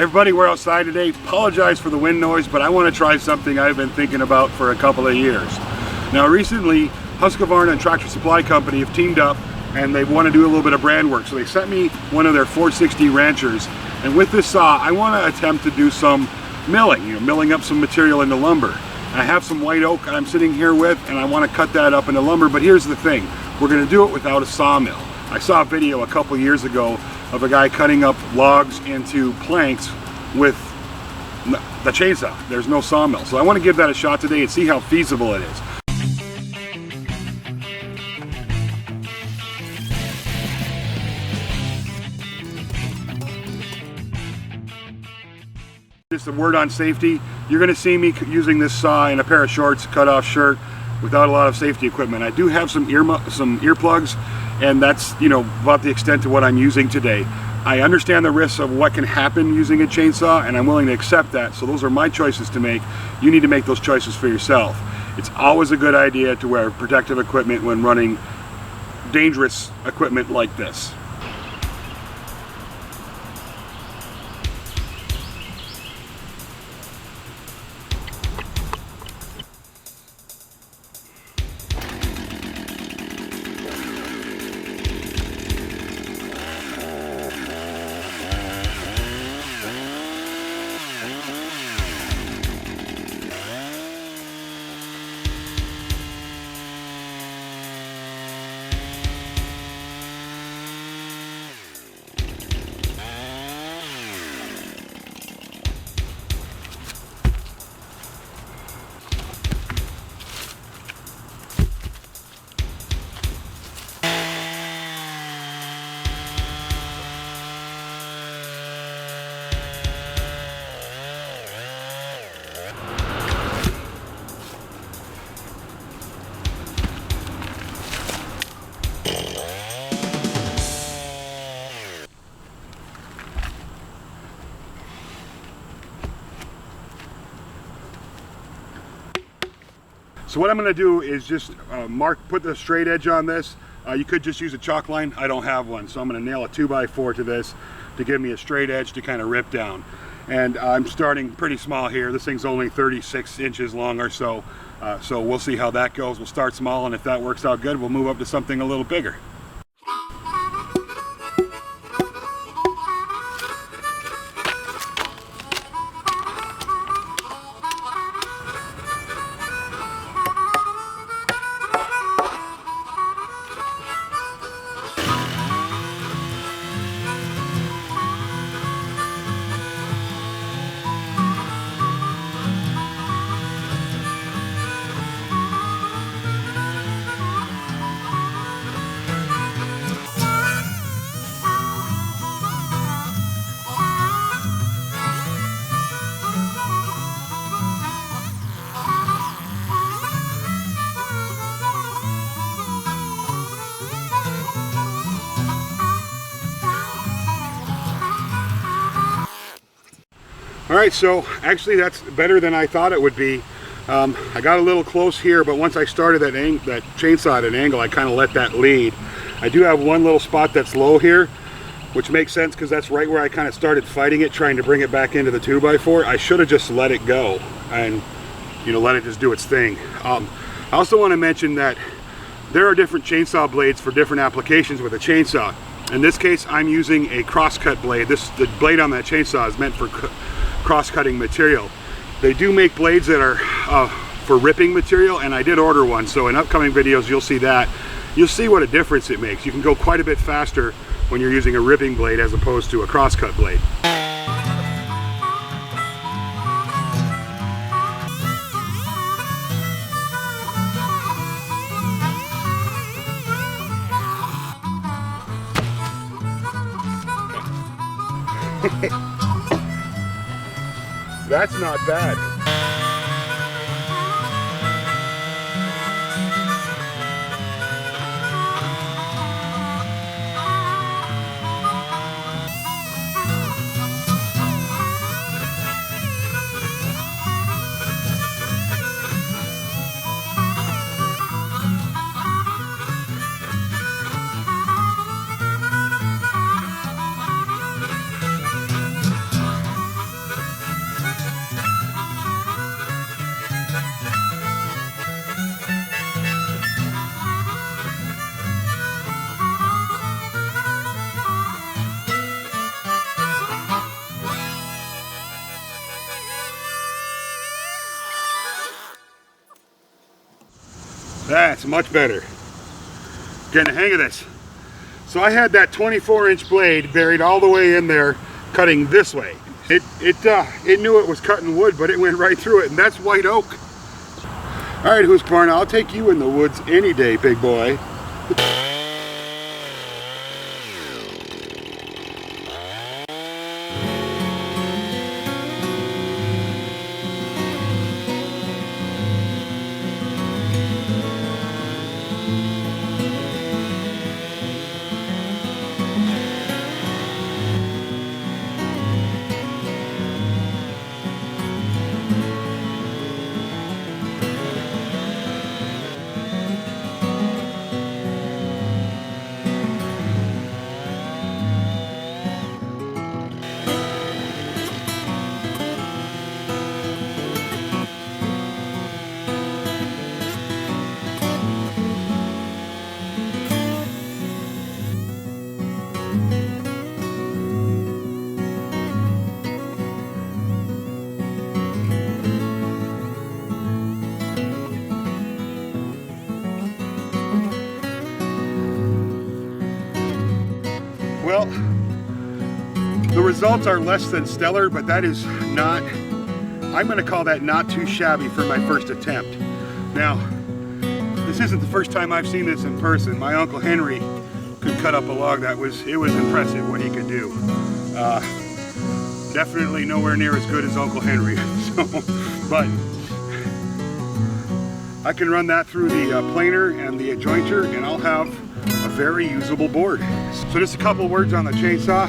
Everybody, we're outside today. Apologize for the wind noise, but I want to try something I've been thinking about for a couple of years. Now recently, Husqvarna and Tractor Supply Company have teamed up and they want to do a little bit of brand work. So they sent me one of their 460 Ranchers, and with this saw I want to attempt to do some milling, milling up some material into lumber. I have some white oak I'm sitting here with, and I want to cut that up into lumber, but here's the thing, we're going to do it without a sawmill. I saw a video a couple years ago of a guy cutting up logs into planks with the chainsaw. There's no sawmill. So I want to give that a shot today and see how feasible it is. Just a word on safety. You're going to see me using this saw in a pair of shorts, cut off shirt, without a lot of safety equipment. I do have some earplugs, and that's about the extent of what I'm using today. I understand the risks of what can happen using a chainsaw, and I'm willing to accept that. So those are my choices to make. You need to make those choices for yourself. It's always a good idea to wear protective equipment when running dangerous equipment like this. So what I'm going to do is just put the straight edge on this. You could just use a chalk line. I don't have one, so I'm going to nail a 2x4 to this to give me a straight edge to kind of rip down. And I'm starting pretty small here. This thing's only 36 inches long or so, so we'll see how that goes. We'll start small, and if that works out good, we'll move up to something a little bigger. Alright, so actually that's better than I thought it would be. I got a little close here, but once I started that chainsaw at an angle, I kind of let that lead. I do have one little spot that's low here, which makes sense because that's right where I kind of started fighting it, trying to bring it back into the 2x4. I should have just let it go and let it just do its thing. I also want to mention that there are different chainsaw blades for different applications with a chainsaw. In this case, I'm using a cross-cut blade. The blade on that chainsaw is meant for cross-cutting material. They do make blades that are for ripping material, and I did order one, so in upcoming videos you'll see that. You'll see what a difference it makes. You can go quite a bit faster when you're using a ripping blade as opposed to a cross-cut blade. That's not bad. That's much better. Getting the hang of this. So I had that 24-inch blade buried all the way in there, cutting this way. It knew it was cutting wood, but it went right through it, and that's white oak. All right, Husqvarna, I'll take you in the woods any day, big boy. Well, the results are less than stellar, but that is not, I'm going to call that not too shabby for my first attempt. Now, this isn't the first time I've seen this in person. My Uncle Henry could cut up a log. It was impressive what he could do. Definitely nowhere near as good as Uncle Henry. But I can run that through the planer and the jointer, and I'll have a very usable board. So just a couple words on the chainsaw.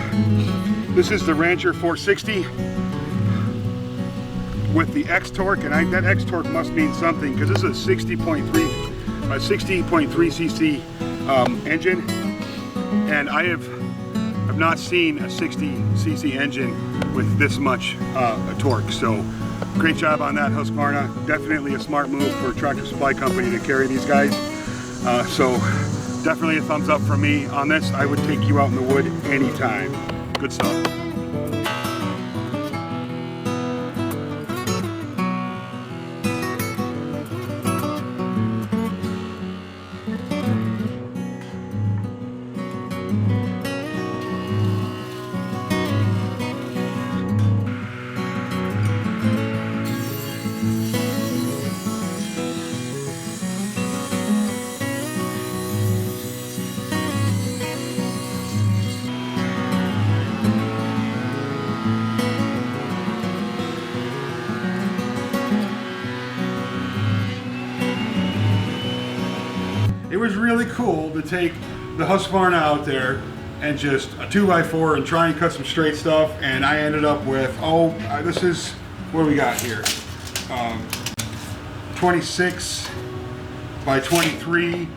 This is the Rancher 460 with the X torque, and that X torque must mean something because this is a 60.3 cc engine, and I have not seen a 60 cc engine with this much torque. So great job on that, Husqvarna. Definitely a smart move for a tractor supply company to carry these guys. So definitely a thumbs up from me on this. I would take you out in the wood anytime. Good stuff. It was really cool to take the Husqvarna out there and just a 2x4 and try and cut some straight stuff, and I ended up with, this is, what do we got here? 26 by 23,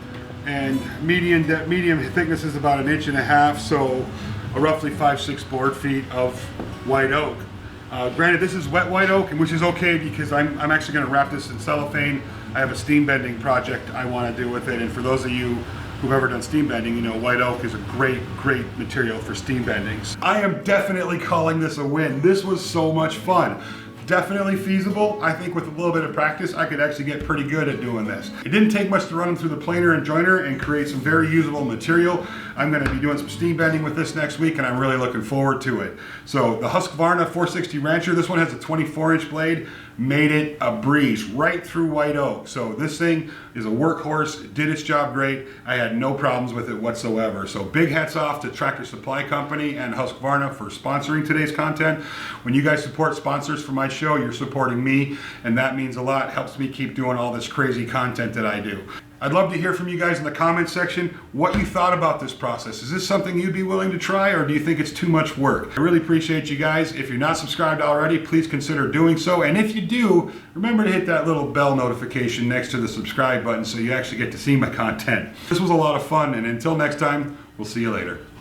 and medium thickness is about 1.5 inches, so a roughly 5-6 board feet of white oak. Granted, this is wet white oak, which is okay because I'm actually going to wrap this in cellophane. I have a steam bending project I want to do with it, and for those of you who've ever done steam bending, you know white oak is a great material for steam bendings. I am definitely calling this a win. This was so much fun. Definitely feasible. I think with a little bit of practice, I could actually get pretty good at doing this. It didn't take much to run them through the planer and joiner and create some very usable material. I'm going to be doing some steam bending with this next week, and I'm really looking forward to it. So the Husqvarna 460 Rancher, this one has a 24-inch blade, made it a breeze right through white oak. So this thing is a workhorse. It did its job great. I had no problems with it whatsoever. So big hats off to Tractor Supply Company and Husqvarna for sponsoring today's content. When you guys support sponsors for my show, you're supporting me, and that means a lot. Helps me keep doing all this crazy content that I do. I'd love to hear from you guys in the comments section what you thought about this process. Is this something you'd be willing to try, or do you think it's too much work? I really appreciate you guys. If you're not subscribed already, please consider doing so. And if you do, remember to hit that little bell notification next to the subscribe button so you actually get to see my content. This was a lot of fun, and until next time, we'll see you later.